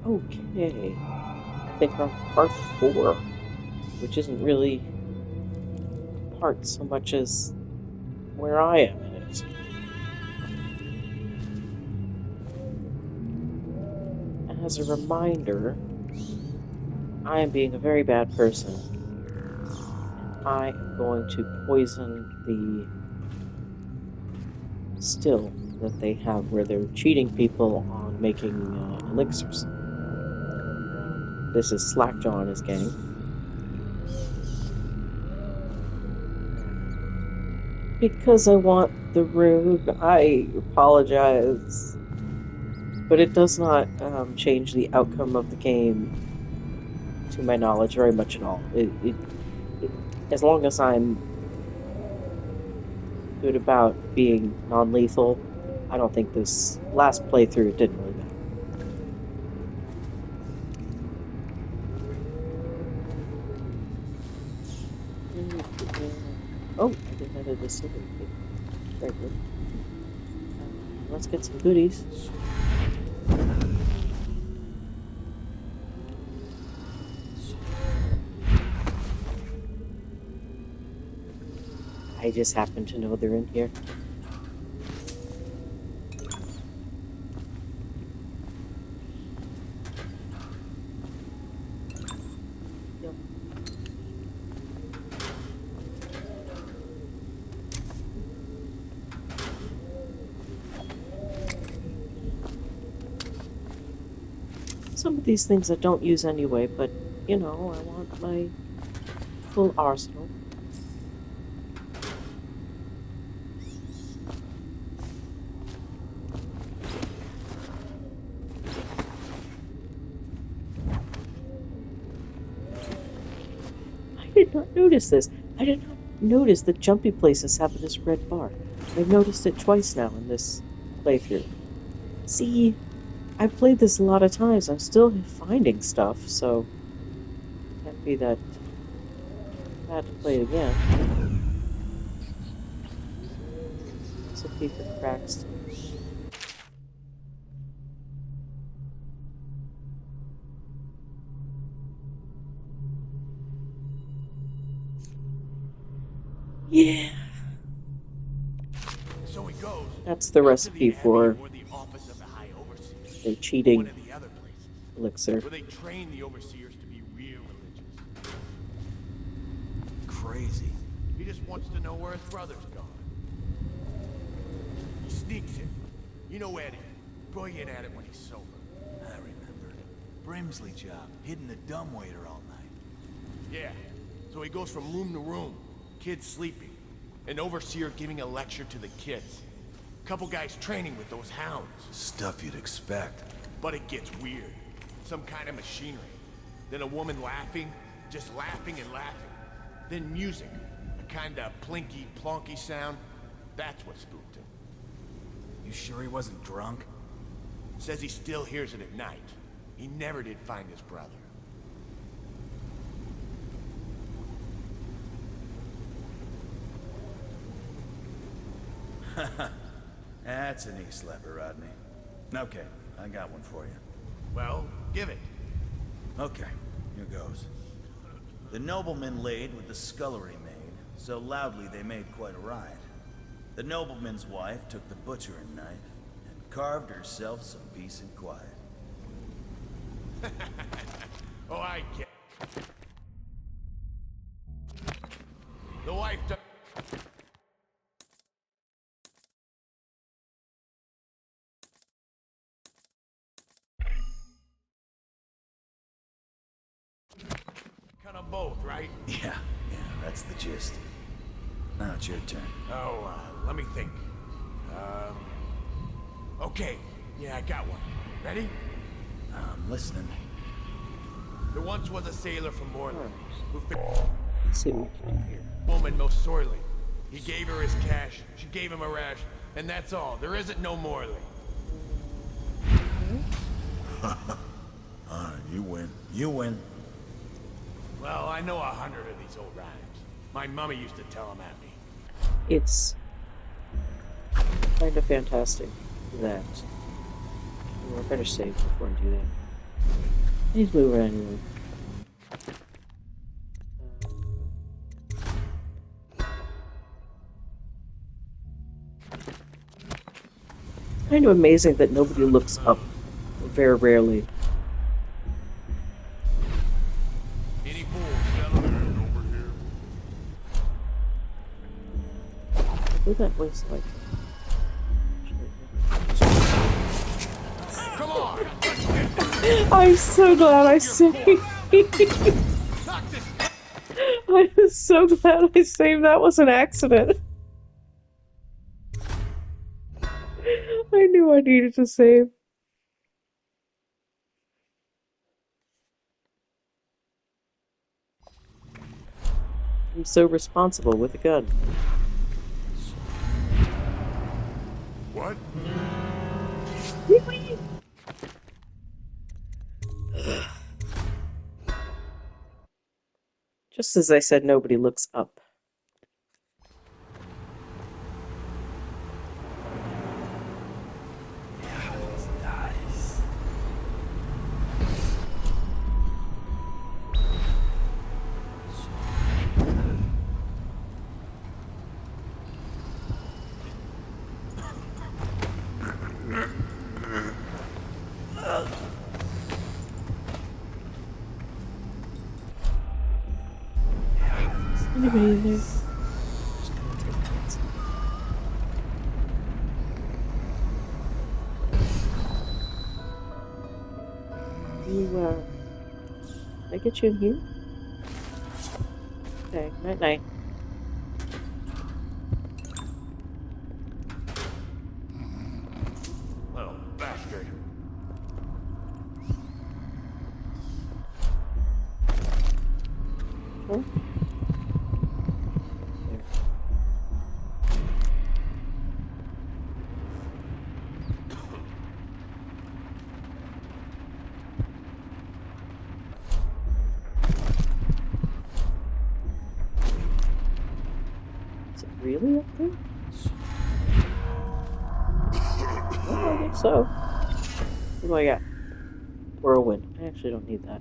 Okay. I think we're on part 4, which isn't really part so much as where I am in it. As a reminder, I am being a very bad person. I am going to poison the still that they have where they're cheating people on making elixirs. This is Slackjaw and his gang. Because I want the rune, I apologize. But it does not change the outcome of the game, to my knowledge, very much at all. As long as I'm good about being non-lethal, I don't think this last playthrough didn't really matter. Oh, I didn't know that this. Very good. Let's get some goodies. I just happen to know they're in here. Yep. Some of these things I don't use anyway, but, you know, I want my full arsenal. I did not notice this. I did not notice that jumpy places have this red bar. I've noticed it twice now in this playthrough. See, I've played this a lot of times. I'm still finding stuff, so it can't be that bad to play it again. So paper cracks. Yeah. So he goes. That's the recipe for the cheating elixir. Where they train the overseers to be real religious. Crazy. He just wants to know where his brother's gone. He sneaks in. You know Eddie. Brilliant at it when he's sober. I remember. Brimsley job, hidden the dumbwaiter all night. Yeah. So he goes from room to room. Kids sleeping. An overseer giving a lecture to the kids. Couple guys training with those hounds. Stuff you'd expect. But it gets weird. Some kind of machinery. Then a woman laughing, just laughing and laughing. Then music. A kind of plinky, plonky sound. That's what spooked him. You sure he wasn't drunk? Says he still hears it at night. He never did find his brother. That's an knee-slapper, Rodney. Okay, I got one for you. Well, give it. Okay, here goes. The nobleman laid with the scullery maid, so loudly they made quite a riot. The nobleman's wife took the butchering knife and carved herself some peace and quiet. Oh, I get. The wife. Kind of both, right? Yeah, that's the gist. Now it's your turn. Oh, let me think. Okay. Yeah, I got one. Ready? I'm listening. There once was a sailor from Moreland who Let's see what we can do here. woman most sorely. He gave her his cash, she gave him a rash, and that's all. There isn't no Morley. You win. You win. Well, I know 100 of these old rhymes. My mummy used to tell them at me. It's kind of fantastic that we're better save before I do that. Please move around anyway. Kind of amazing that nobody looks up very rarely. Any fools settling over here? Go that way so I can. Come on! I'm so glad I saved. Knock this. I'm so glad I saved. That was an accident. I knew I needed to save. I'm so responsible with a gun. What? Really? Just as I said, nobody looks up. Anybody in there? Just gonna take that. Can I get you in here? Okay, night-night. Little bastard. Huh? Is it really up there? Well, I think so. What do I got? Whirlwind. I actually don't need that.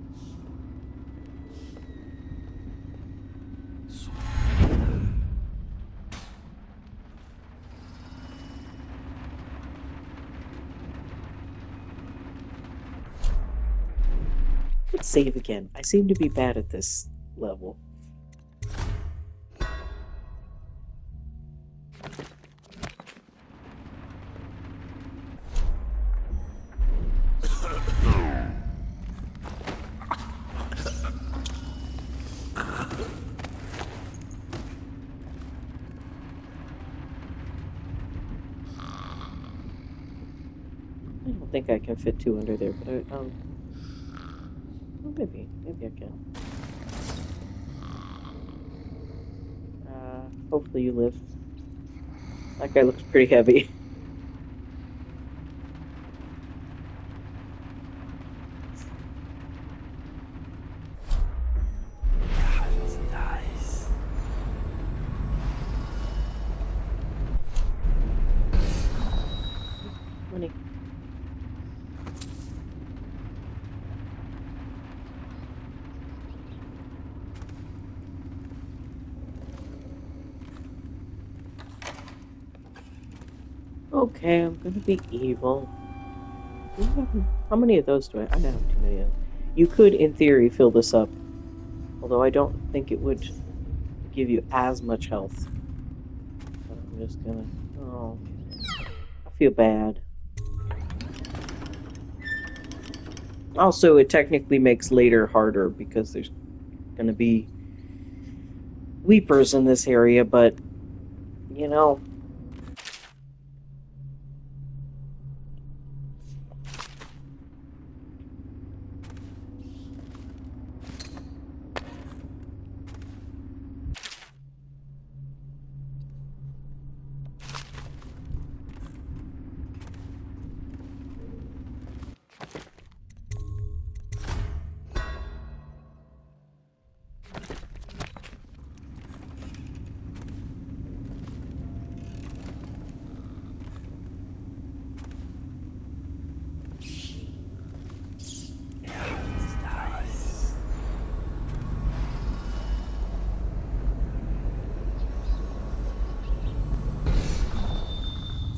Let's save again. I seem to be bad at this level. I don't think I can fit two under there, but well, maybe I can. Hopefully you live. That guy looks pretty heavy. Money. Okay, I'm gonna be evil. How many of those do I? I don't have too many of them. You could, in theory, fill this up. Although I don't think it would give you as much health. But I'm just gonna... Oh. I feel bad. Also, it technically makes later harder because there's gonna be weepers in this area, but... You know...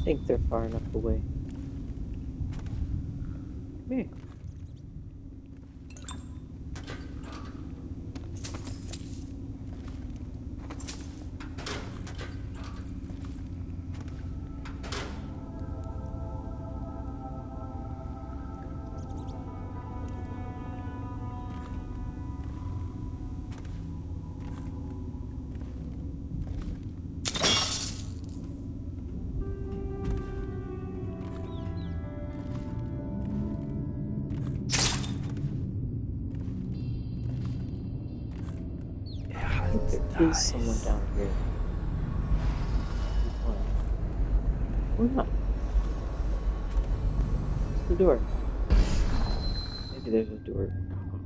think they're far enough away. Come here. I think there is someone down here. Or not. Where's the door? Maybe there's a door.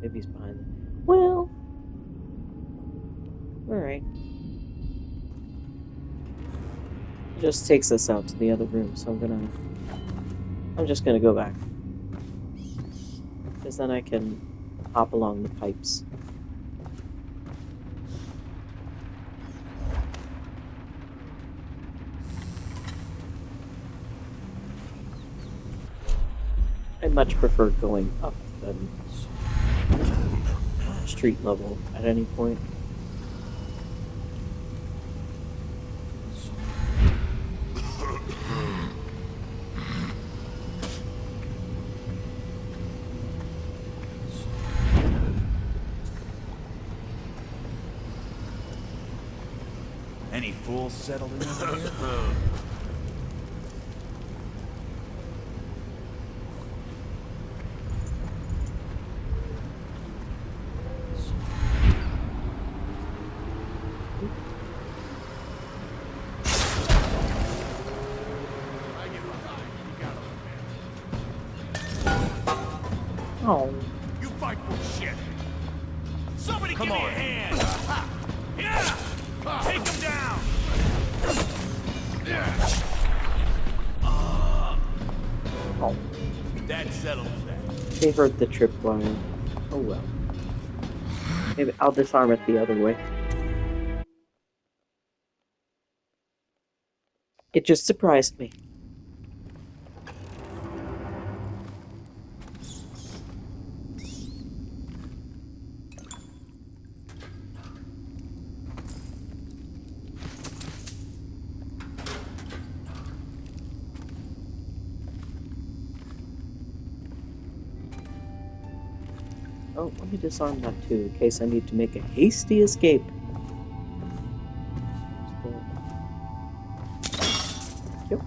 Maybe he's behind them. Well, alright. It just takes us out to the other room, so I'm just gonna go back. Because then I can hop along the pipes. I much prefer going up than street level at any point. Any fools settled in over here? Oh, You fight for shit. Somebody Come give me on. a hand. Yeah. Take him down. oh. That settles that. They heard the tripwire. Oh well. Maybe I'll disarm it the other way. It just surprised me. Oh, let me disarm that too, in case I need to make a hasty escape. Yep.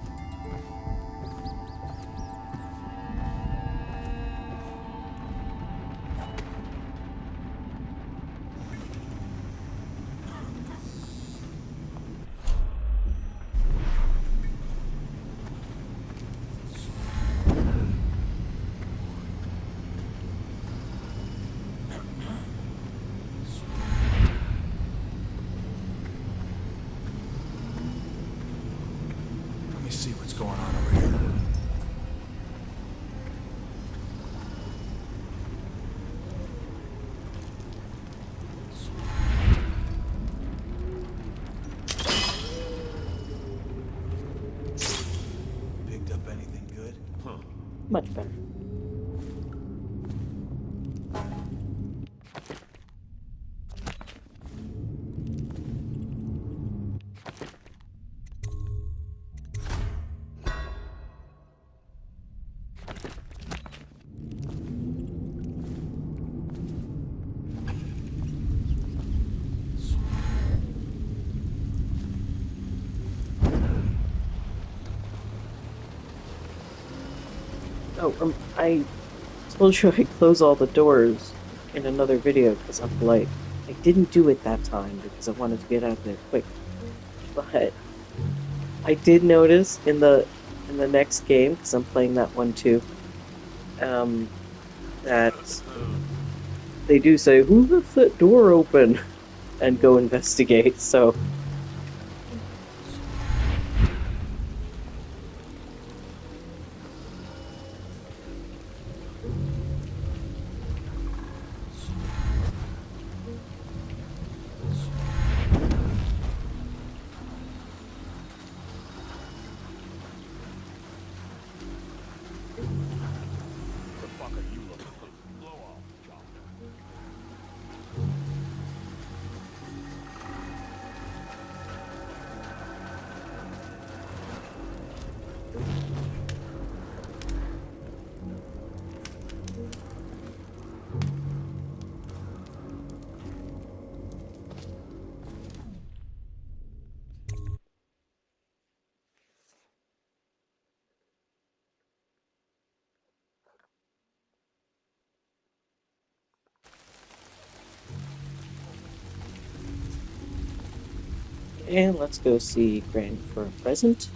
Let me see what's going on over here. Picked up anything good? Huh. Much better. Oh, I told you I'd close all the doors in another video because I'm polite. I didn't do it that time because I wanted to get out of there quick. But I did notice in the next game, because I'm playing that one too, that they do say, "Who left that door open?" and go investigate. So. And let's go see Granny for a present.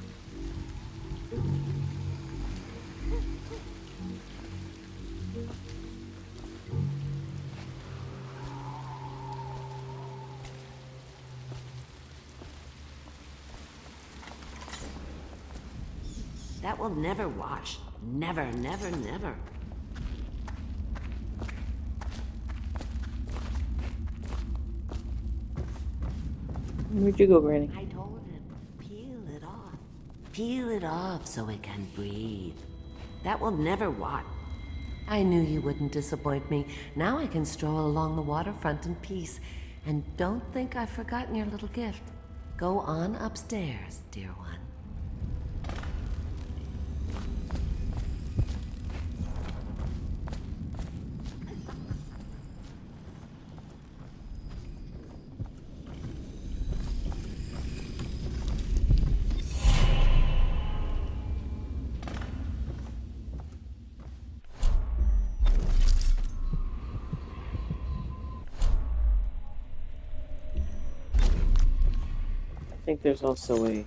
That will never wash. Never, never, never. Where'd you go, Granny? I told him, peel it off. Peel it off so it can breathe. That will never wash. I knew you wouldn't disappoint me. Now I can stroll along the waterfront in peace. And don't think I've forgotten your little gift. Go on upstairs, dear one. I think there's also a room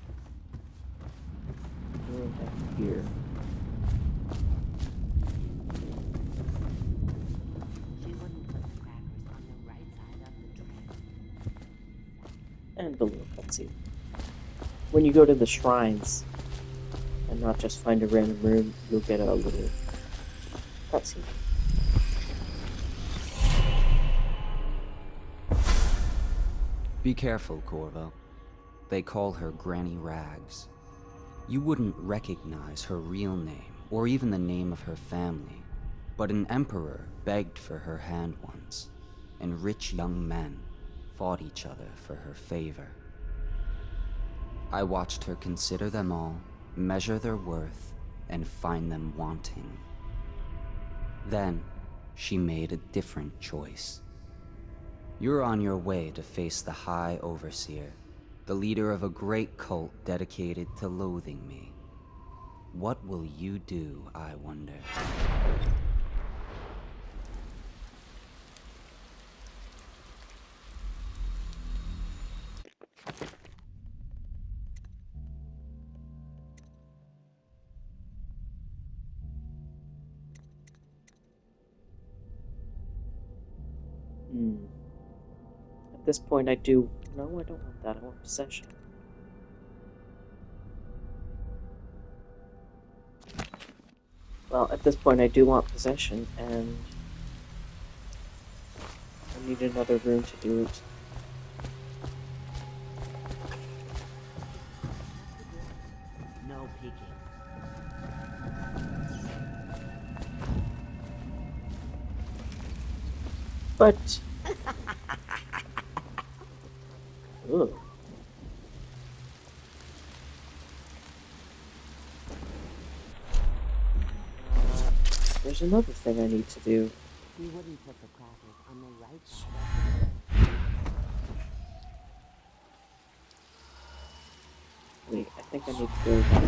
back here. She wouldn't put the crackers on the right side of the tray. And the little cutscene. When you go to the shrines and not just find a random room, you'll get a little cutscene. Be careful, Corvo. They call her Granny Rags. You wouldn't recognize her real name, or even the name of her family. But an emperor begged for her hand once, and rich young men fought each other for her favor. I watched her consider them all, measure their worth, and find them wanting. Then, she made a different choice. You're on your way to face the High Overseer, the leader of a great cult dedicated to loathing me. What will you do, I wonder? At this point, I do... No, I don't want that. I want possession. Well, at this point, I do want possession, and I need another room to do it. No peeking. But... Ugh. There's another thing I need to do. You wouldn't put the crackers on the right side. Wait, I think I need to go back.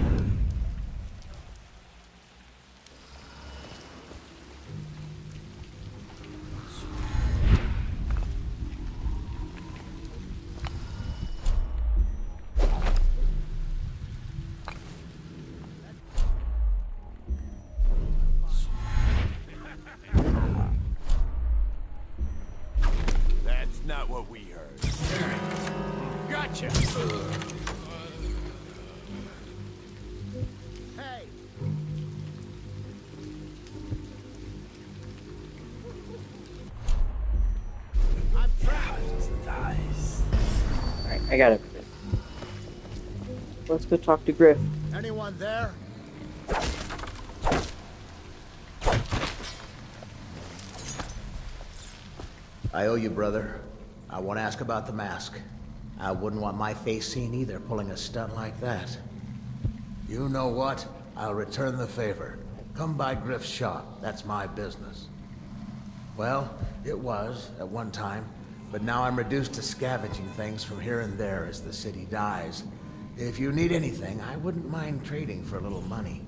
That's not what we heard. Gotcha! Hey! I'm trapped! Nice. Alright, I got everything. Let's go talk to Griff. Anyone there? I owe you, brother. I want to ask about the mask. I wouldn't want my face seen either, pulling a stunt like that. You know what? I'll return the favor. Come by Griff's shop. That's my business. Well, it was, at one time, but now I'm reduced to scavenging things from here and there as the city dies. If you need anything, I wouldn't mind trading for a little money.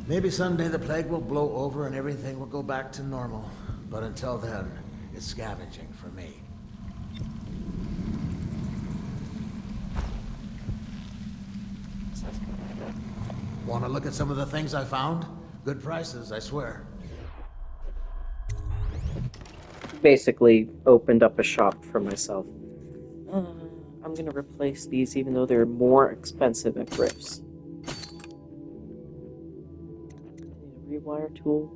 Maybe someday the plague will blow over and everything will go back to normal. But until then, it's scavenging for me. Want to look at some of the things I found? Good prices, I swear. Basically opened up a shop for myself. I'm gonna replace these even though they're more expensive at Griff's. Rewire tool.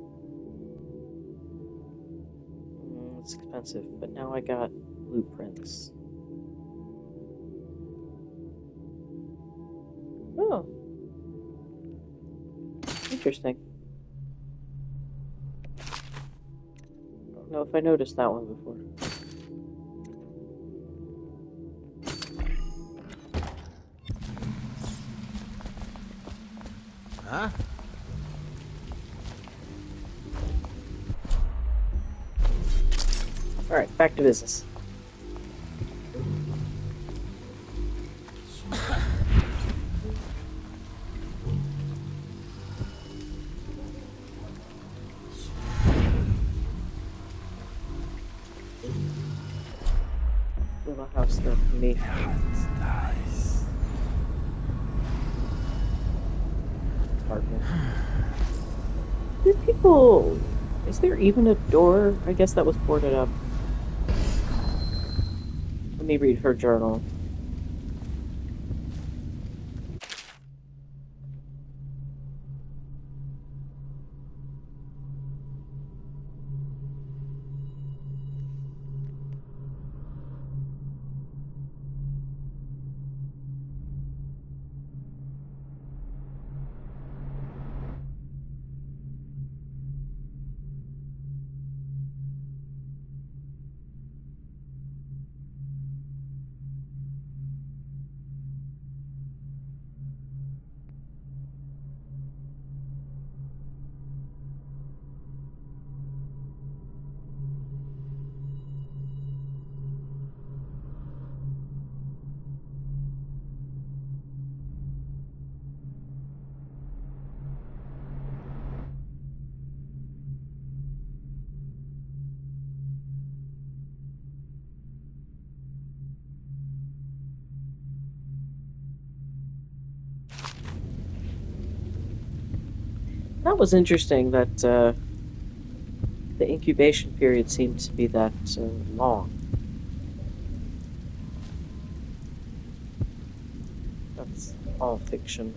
It's expensive, but now I got blueprints. Oh. Interesting. I don't know if I noticed that one before. Huh? Alright, back to business. Little house there for me. Nice. Apartment. Do people... Is there even a door? I guess that was boarded up. Let me read her journal. That was interesting that the incubation period seemed to be that long. That's all fiction.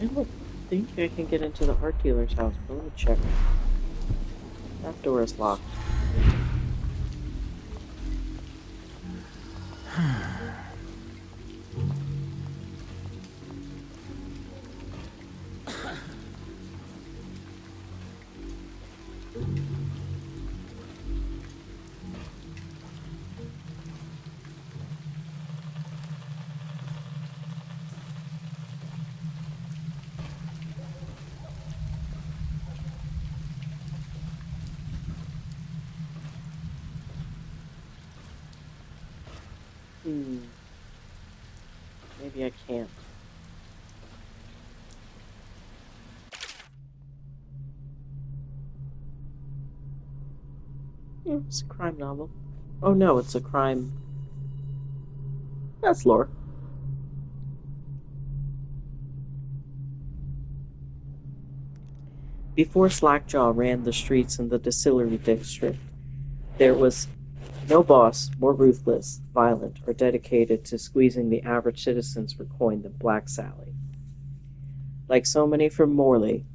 I don't think I can get into the art dealer's house, but let me check. That door is locked. Maybe I can't. It's a crime novel. Oh no, it's a crime. That's lore. Before Slackjaw ran the streets in the distillery district, there was no boss more ruthless, violent, or dedicated to squeezing the average citizen's for coin than Black Sally. Like so many from Morley,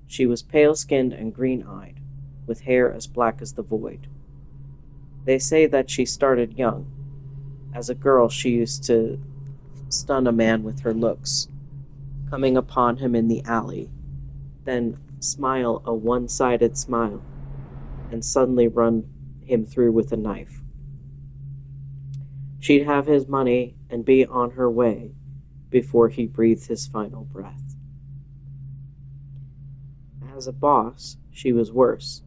she was pale-skinned and green-eyed, with hair as black as the void. They say that she started young. As a girl, she used to stun a man with her looks, coming upon him in the alley, then smile a one-sided smile, and suddenly run him through with a knife. She'd have his money and be on her way before he breathed his final breath. As a boss, she was worse,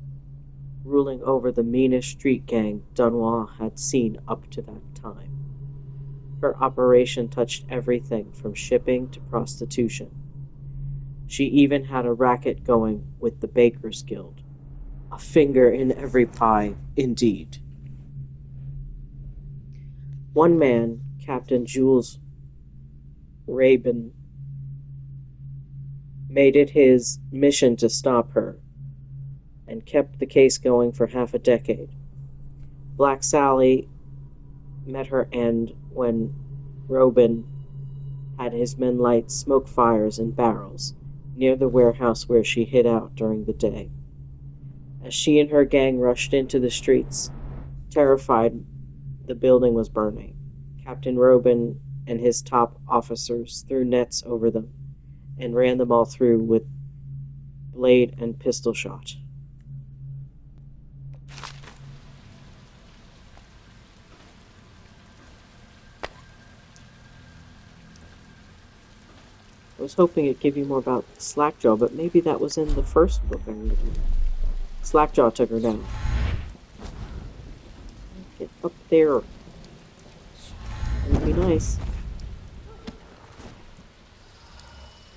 ruling over the meanest street gang Dunois had seen up to that time. Her operation touched everything from shipping to prostitution. She even had a racket going with the Bakers Guild. A finger in every pie, indeed. One man, Captain Jules Rabin, made it his mission to stop her, and kept the case going for half a decade. Black Sally met her end when Robin had his men light smoke fires in barrels near the warehouse where she hid out during the day. As she and her gang rushed into the streets, terrified the building was burning, Captain Robin and his top officers threw nets over them and ran them all through with blade and pistol shot. I was hoping it'd give you more about Slackjaw, but maybe that was in the first book I read. Slackjaw took her down. Get up there. It would be nice.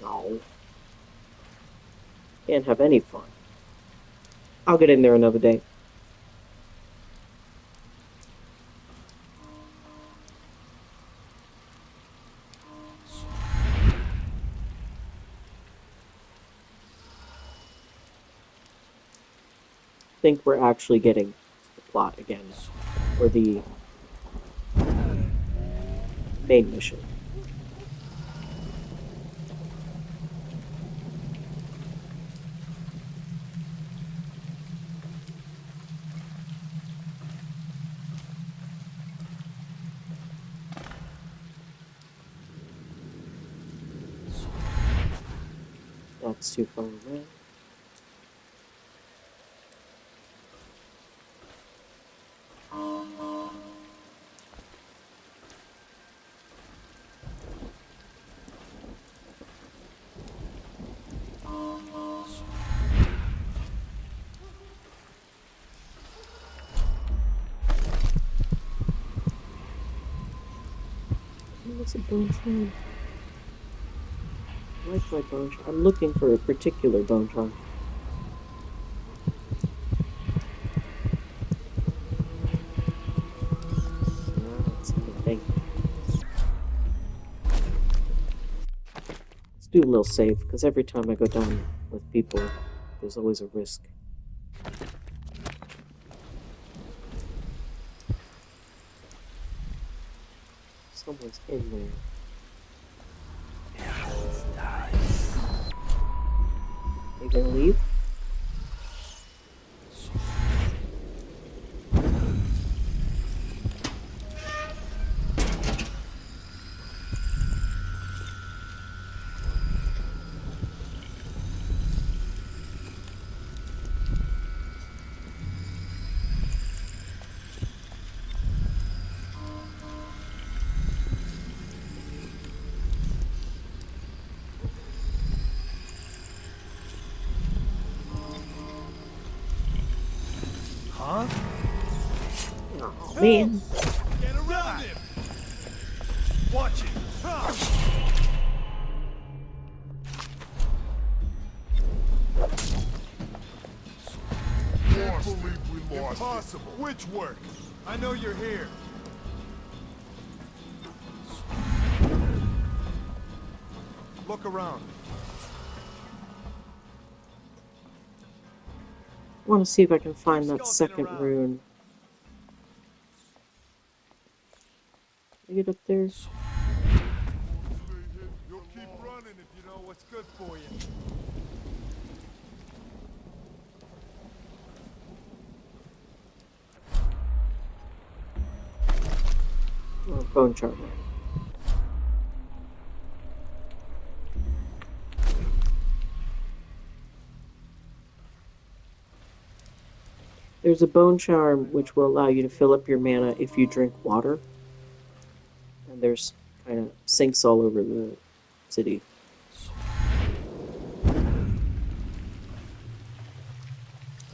No. Can't have any fun. I'll get in there another day. I think we're actually getting the plot again, or the main mission. That's too far away. What's a bone charm? I like my bone charm. I'm looking for a particular bone charm. Let's do a little save, because every time I go down with people, there's always a risk. Someone's in there. They gonna leave? Huh? Oh, man. Get around him! Watch it! Can't believe we lost. Impossible. Which work? I know you're here. Look around. I want to see if I can find that second rune. Can I get up there? You'll keep running if you know what's good for you. Oh, bone charm. There's a bone charm which will allow you to fill up your mana if you drink water. And there's kind of sinks all over the city.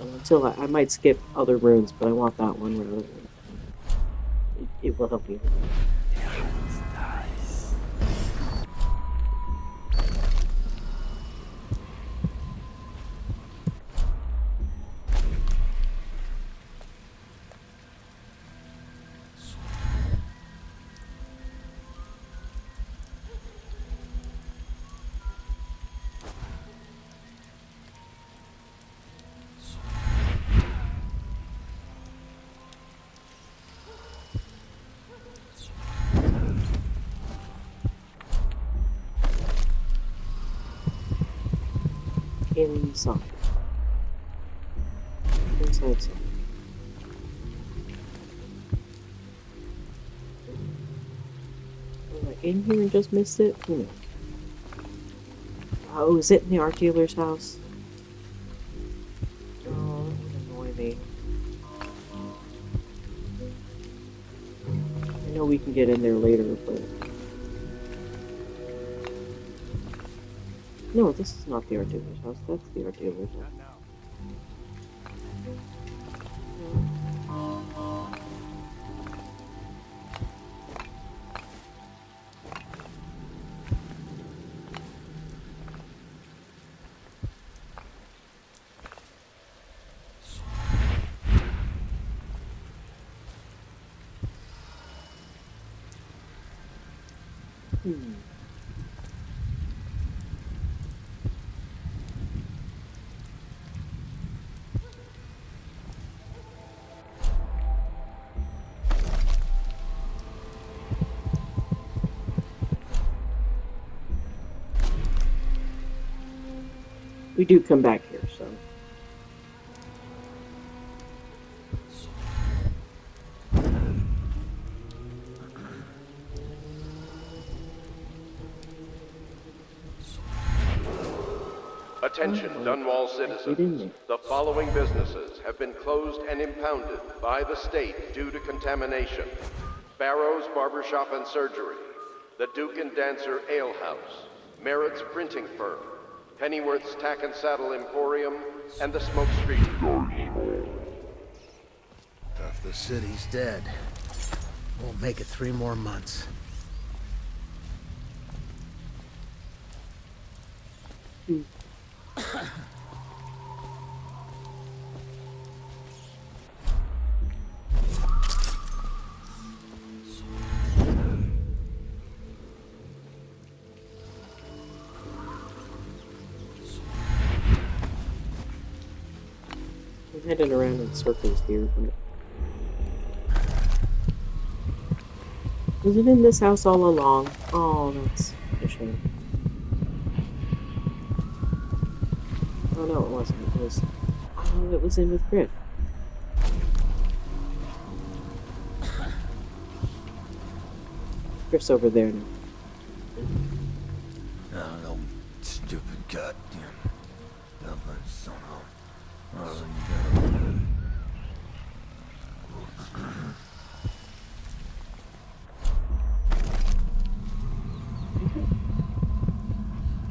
Until I might skip other runes, but I want that one rather than it will help you. inside. Inside. Was I in here and just missed it? Who knows? Oh, is it in the art dealer's house? Oh, that would annoy me. I know we can get in there later, but... No, this is not the art dealer's house. That's the art dealer's house. We do come back here, so... Attention, Dunwall citizens. The following businesses have been closed and impounded by the state due to contamination. Barrow's Barbershop and Surgery, the Duke and Dancer Ale House, Merritt's Printing Firm, Pennyworth's Tack and Saddle Emporium, and the Smoke Street. If the city's dead, won't make it 3 more months. I'm heading around in circles here, but... Was it in this house all along? Oh, that's a shame. Oh no, it wasn't. It was in with Griff. Griff's over there now. Oh, no, stupid goddamn. Son of...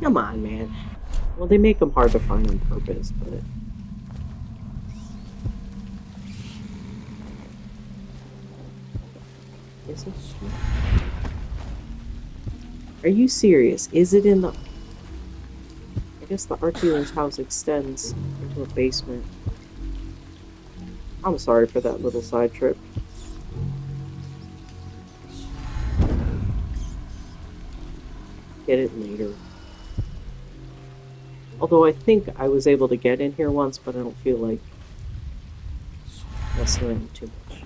Come on, man. Well, they make them hard to find on purpose, but... Is it? Are you serious? Is it in the... I guess the art dealer's house extends into a basement. I'm sorry for that little side trip. Get it later. Although I think I was able to get in here once, but I don't feel like messing around too much.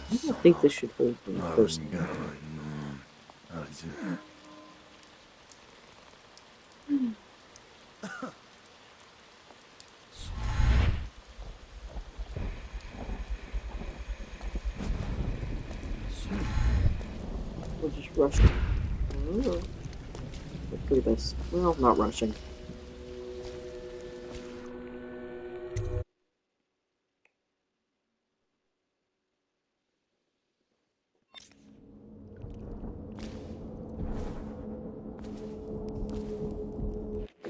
I don't think this should hold me personally. Rushing. Oh. Look through this. Well, not rushing.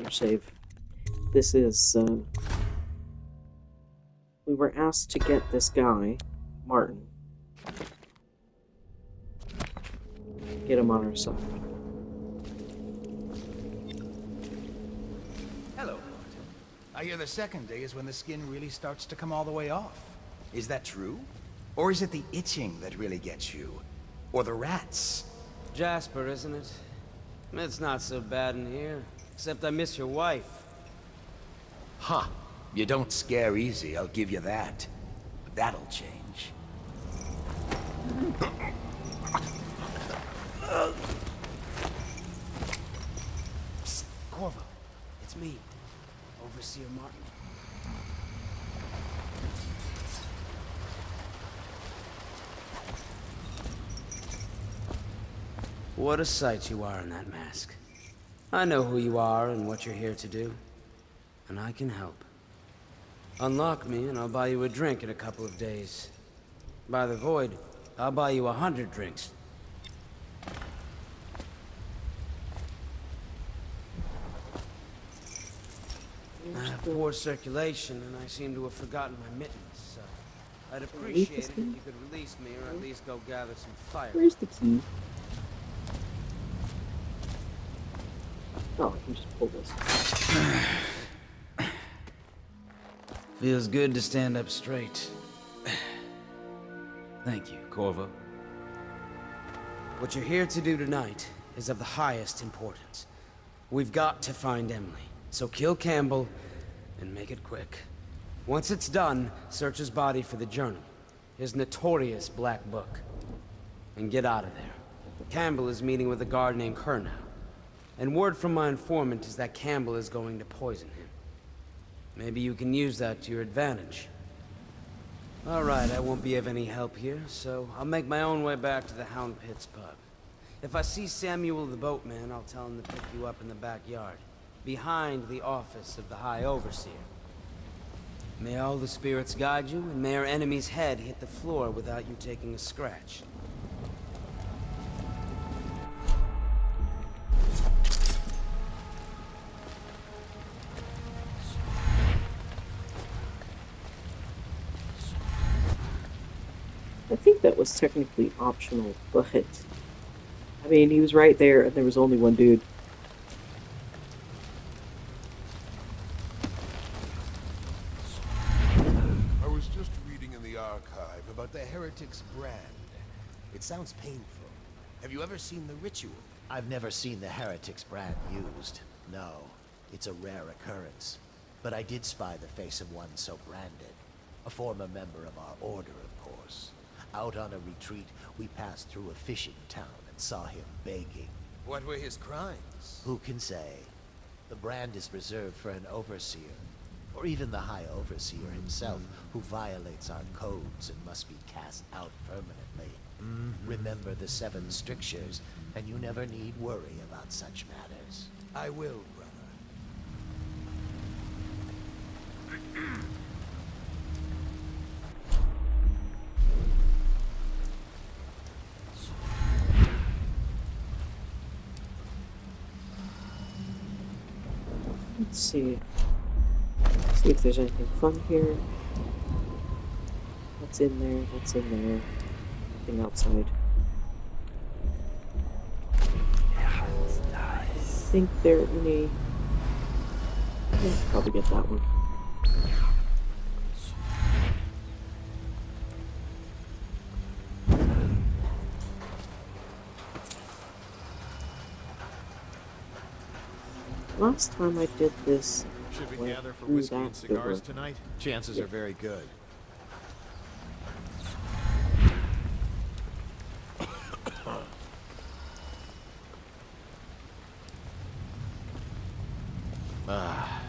Save. This is, we were asked to get this guy, Martin. Get him on our side. Hello, Martin. I hear the second day is when the skin really starts to come all the way off. Is that true? Or is it the itching that really gets you? Or the rats? Jasper, isn't it? It's not so bad in here. Except I miss your wife. Huh. You don't scare easy, I'll give you that. But that'll change. Psst, Corvo. It's me, Overseer Martin. What a sight you are in that mask. I know who you are and what you're here to do. And I can help. Unlock me and I'll buy you a drink in a couple of days. By the Void, I'll buy you 100 drinks. I have poor circulation and I seem to have forgotten my mittens, so I'd appreciate it if you could release me or at least go gather some fire. Where's the key? Oh, I can just pull this. Feels good to stand up straight. Thank you, Corvo. What you're here to do tonight is of the highest importance. We've got to find Emily, so kill Campbell and make it quick. Once it's done, search his body for the journal, his notorious black book, and get out of there. Campbell is meeting with a guard named Kernow. And word from my informant is that Campbell is going to poison him. Maybe you can use that to your advantage. Alright, I won't be of any help here, so I'll make my own way back to the Hound Pits pub. If I see Samuel the boatman, I'll tell him to pick you up in the backyard, behind the office of the High Overseer. May all the spirits guide you, and may our enemy's head hit the floor without you taking a scratch. I think that was technically optional, but I mean, he was right there and there was only one dude. I was just reading in the archive about the Heretic's brand. It sounds painful. Have you ever seen the ritual? I've never seen the Heretic's brand used. No, it's a rare occurrence. But I did spy the face of one so branded. A former member of our order, of course. Out on a retreat, we passed through a fishing town and saw him begging. What were his crimes? Who can say? The brand is reserved for an overseer, or even the High Overseer himself, who violates our codes and must be cast out permanently. Remember the 7 strictures, and you never need worry about such matters. I will, brother. Let's see. See if there's anything fun here. What's in there? What's in there? Nothing outside. I think there are any. Yeah, probably get that one. Last time I did this, Should we went gather for through whiskey that and cigars river. tonight? Chances are very good. Ah.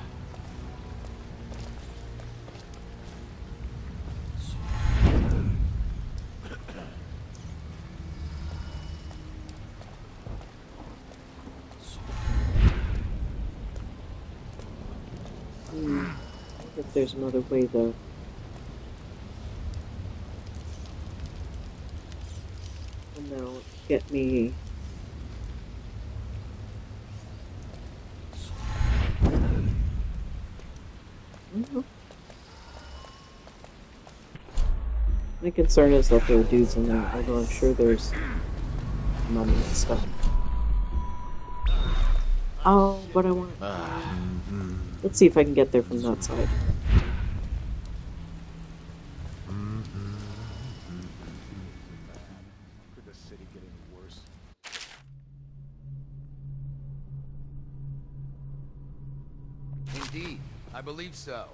wonder if there's another way, though. And they'll get me. My concern is that there are dudes in there, although I'm sure there's money and stuff. Oh, but I want. Let's see if I can get there from that side. Could the city get any worse? Indeed, I believe so.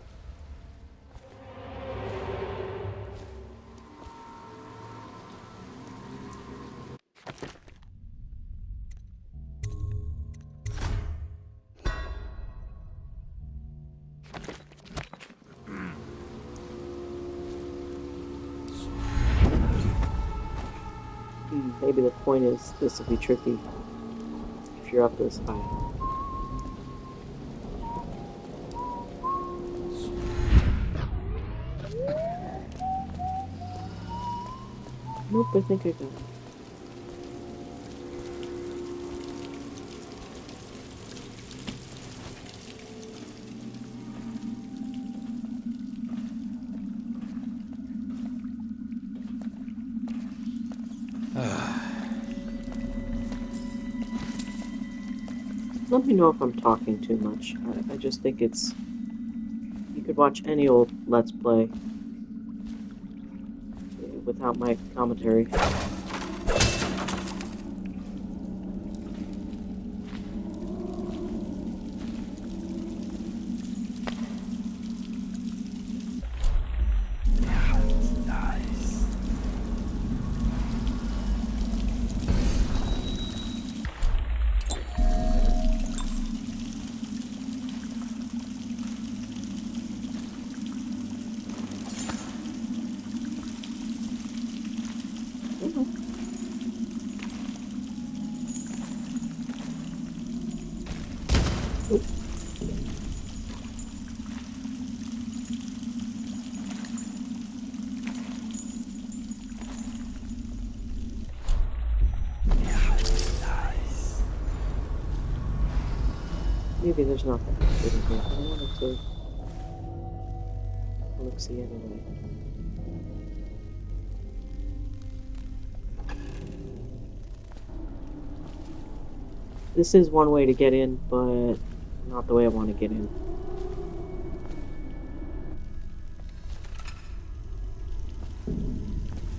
Maybe the point is this will be tricky if you're up this high. Nope, I think I got it. Let me know if I'm talking too much. I just think it's... You could watch any old Let's Play without my commentary. Maybe there's not that much in here, but I wanted to look see anyway. This is one way to get in, but not the way I want to get in.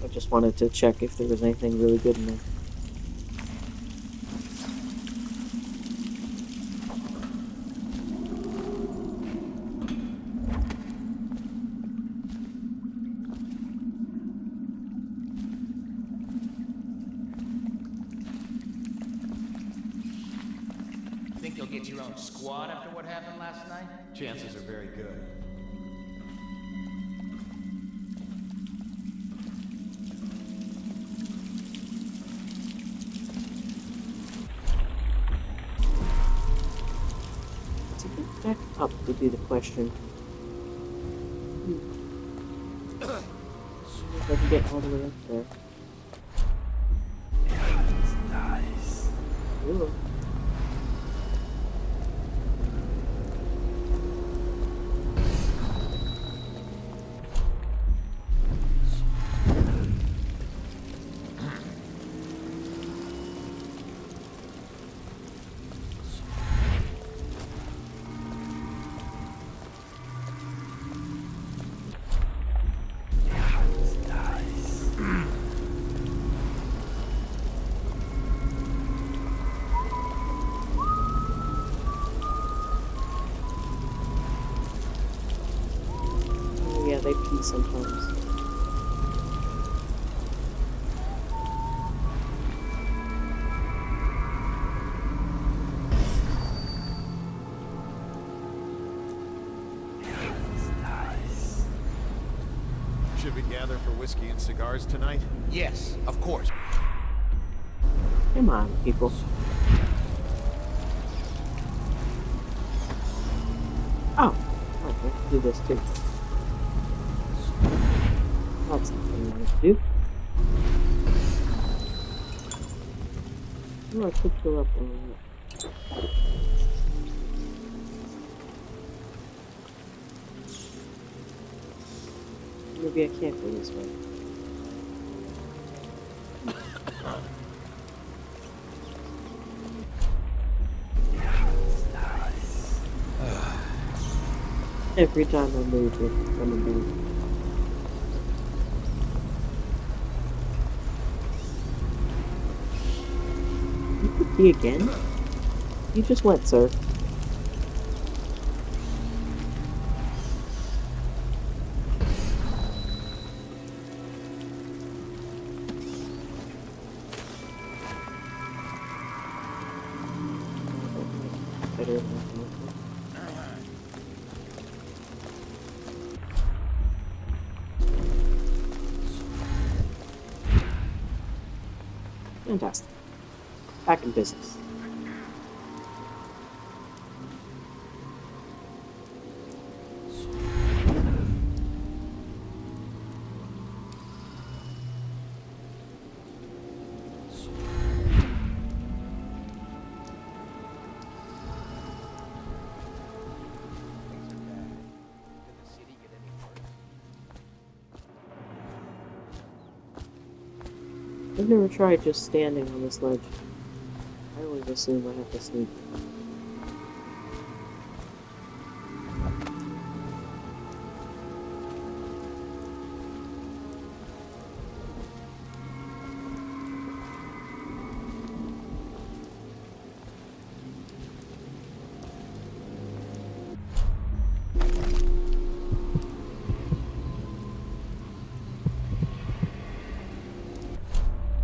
I just wanted to check if there was anything really good in there. Think you'll get your own squad after what happened last night? Chances are very good. To get back up would be the question. If I can get all the way up there. Nice. Ooh. Yeah, they pee sometimes. Nice. Should we gather for whiskey and cigars tonight? Yes, of course. Come on, people. Oh, I can do this too. That's something I want to do. Oh, I could fill up on that. Maybe I can't go this way. Every time I move, it's coming down. You could be again? You just went, sir. Better than that. Fantastic. Back in business. I've never tried just standing on this ledge. I always assume I have to sneak.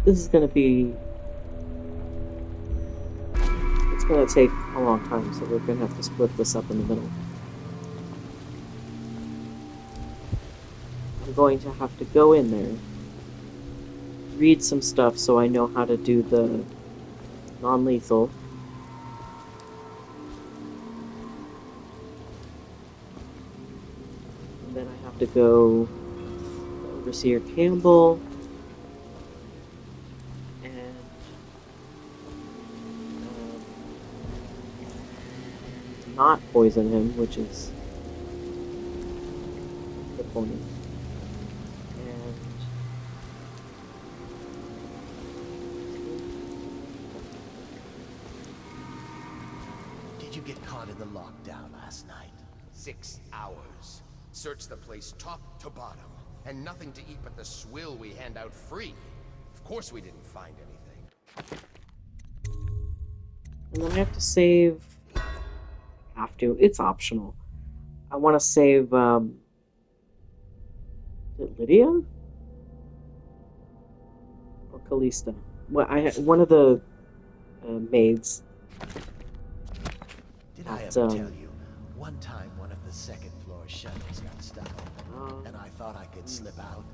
This is gonna be... It's gonna take a long time, so we're gonna have to split this up in the middle. I'm going to have to go in there, read some stuff so I know how to do the non-lethal. And then I have to go to Overseer Campbell. Not poison him, which is the point. And Did you get caught in the lockdown last night? 6 hours. Search the place top to bottom. And nothing to eat but the swill we hand out free. Of course we didn't find anything. and then I have to save. Have to. It's optional. I want to save. Is it Lydia or Callista? Well, one of the maids. Did I ever tell you? One time one of the second floor shutters got stuck open, and I thought I could slip out.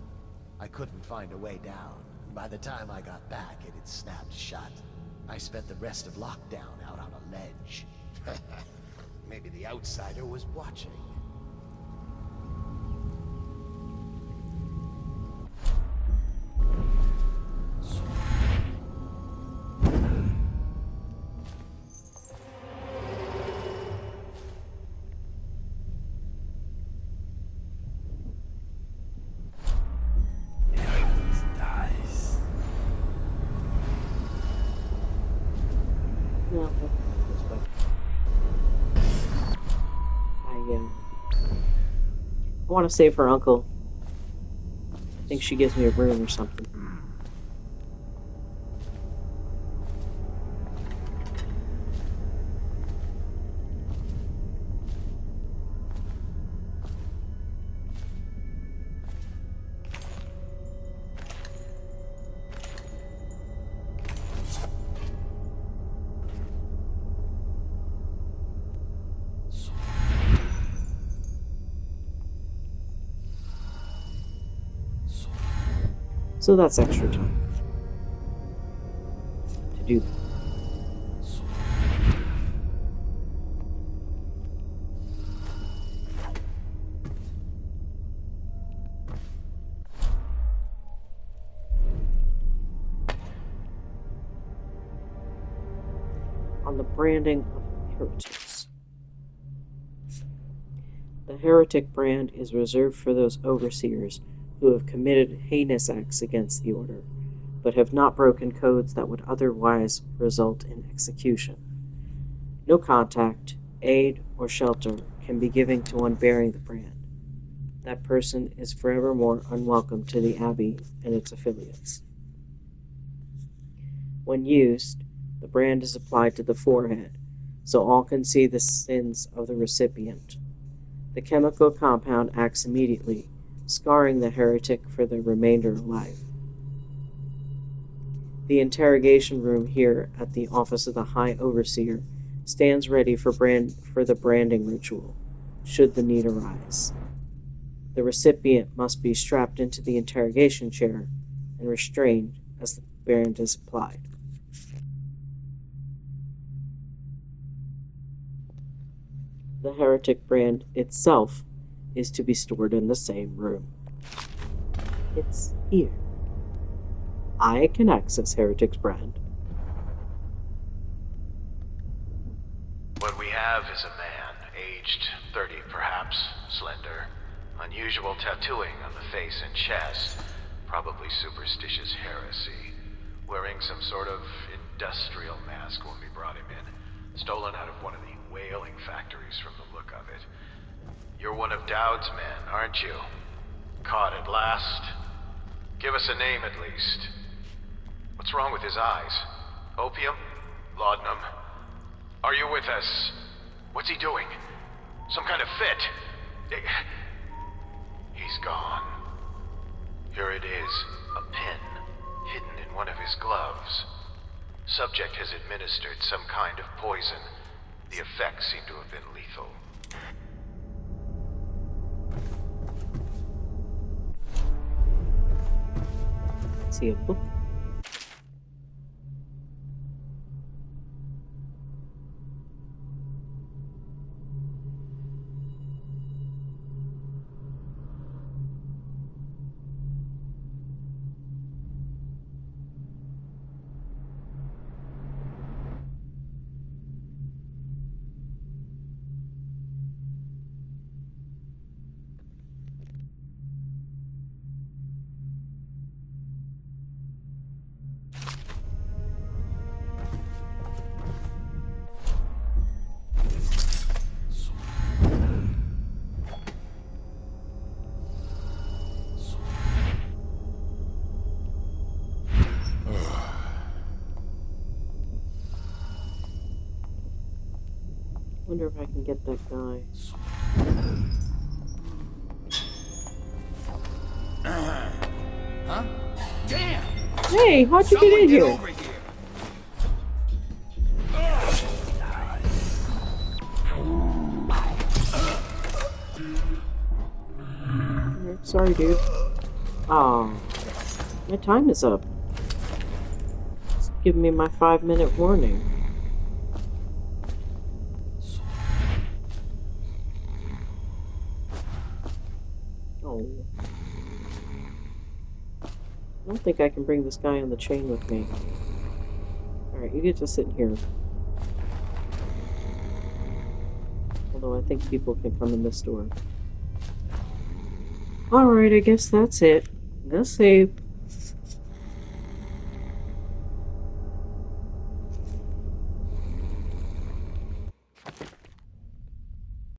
I couldn't find a way down. By the time I got back, it had snapped shut. I spent the rest of lockdown out on a ledge. Maybe the outsider was watching. No, this way. I want to save her uncle. I think she gives me a room or something. So that's extra time to do that. branding of heretics. The heretic brand is reserved for those overseers who have committed heinous acts against the order, but have not broken codes that would otherwise result in execution. No contact, aid, or shelter can be given to one bearing the brand. That person is forevermore unwelcome to the Abbey and its affiliates. When used, the brand is applied to the forehead, so all can see the sins of the recipient. The chemical compound acts immediately, scarring the heretic for the remainder of life. The interrogation room here at the office of the High Overseer stands ready for the branding ritual, should the need arise. The recipient must be strapped into the interrogation chair and restrained as the brand is applied. The heretic brand itself is to be stored in the same room. It's here. I can access Heretic's brand. What we have is a man, aged 30 perhaps, slender, unusual tattooing on the face and chest, probably superstitious heresy, wearing some sort of industrial mask when we brought him in, stolen out of one of the whaling factories from the look of it. You're one of Dowd's men, aren't you? Caught at last? Give us a name at least. What's wrong with his eyes? Opium? Laudanum? Are you with us? What's he doing? Some kind of fit? He's gone. Here it is, a pin, hidden in one of his gloves. Subject has administered some kind of poison. The effects seem to have been lethal. See a book. Wonder if I can get that guy. Huh? Damn! Hey, how'd you get in here? Over here. Sorry, dude. Oh, my time is up. It's giving me my 5-minute warning. Oh. I don't think I can bring this guy on the chain with me. Alright, you get to sit in here. Although I think people can come in this door. Alright, I guess that's it. Go save.